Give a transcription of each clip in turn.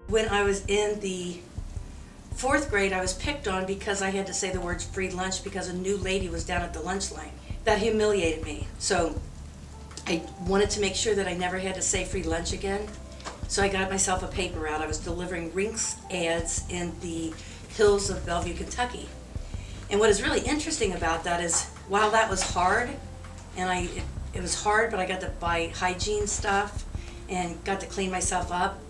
When I was in the fourth grade, I was picked on because I had to say the words free lunch because a new lady was down at the lunch line. That humiliated me. So I wanted to make sure that I never had to say free lunch again. So I got myself a paper route. I was delivering Rinks ads in the hills of Bellevue, Kentucky. And what is really interesting about that is, while that was hard, and it was hard, but I got to buy hygiene stuff and got to clean myself up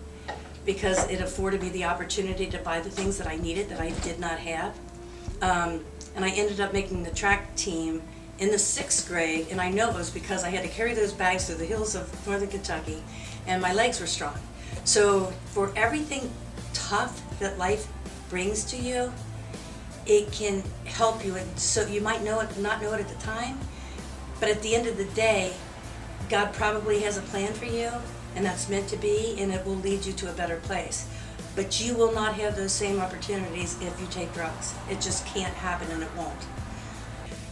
because it afforded me the opportunity to buy the things that I needed that I did not have. And I ended up making the track team in the sixth grade, and I know it was because I had to carry those bags through the hills of northern Kentucky, and my legs were strong. So for everything tough that life brings to you, it can help you. And so you might know it, not know it at the time, but at the end of the day, God probably has a plan for you, and that's meant to be, and it will lead you to a better place. But you will not have those same opportunities if you take drugs. It just can't happen, and it won't.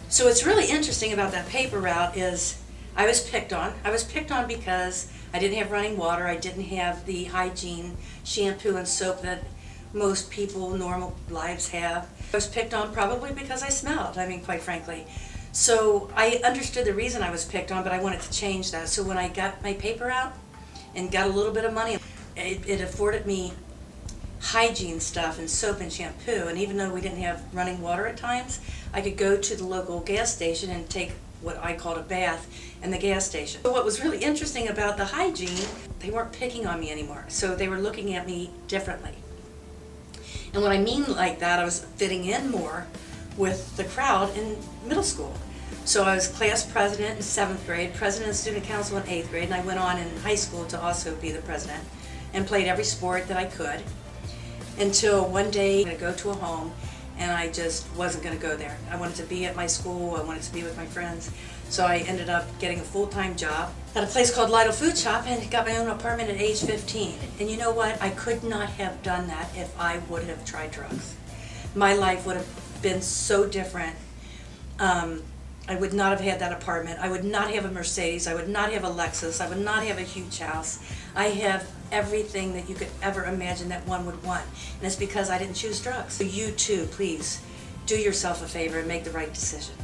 So what's really interesting about that paper route is I was picked on. I was picked on because I didn't have running water. I didn't have the hygiene, shampoo, and soap that most people, normal lives have. I was picked on probably because I smelled, quite frankly. So I understood the reason I was picked on, but I wanted to change that. So when I got my paper out and got a little bit of money, it afforded me hygiene stuff and soap and shampoo. And even though we didn't have running water at times, I could go to the local gas station and take what I called a bath in the gas station. So what was really interesting about the hygiene, they weren't picking on me anymore. So they were looking at me differently. And what I mean like that, I was fitting in more with the crowd in middle school. So I was class president in seventh grade, president of student council in eighth grade, and I went on in high school to also be the president and played every sport that I could, until one day I'm going to go to a home and I just wasn't going to go there. I wanted to be at my school, I wanted to be with my friends. So I ended up getting a full-time job at a place called Lytle Food Shop and got my own apartment at age 15. And you know what? I could not have done that if I would have tried drugs. My life would have been so different. I would not have had that apartment. I would not have a Mercedes. I would not have a Lexus. I would not have a huge house. I have everything that you could ever imagine that one would want. And it's because I didn't choose drugs. So you too, please, do yourself a favor and make the right decision.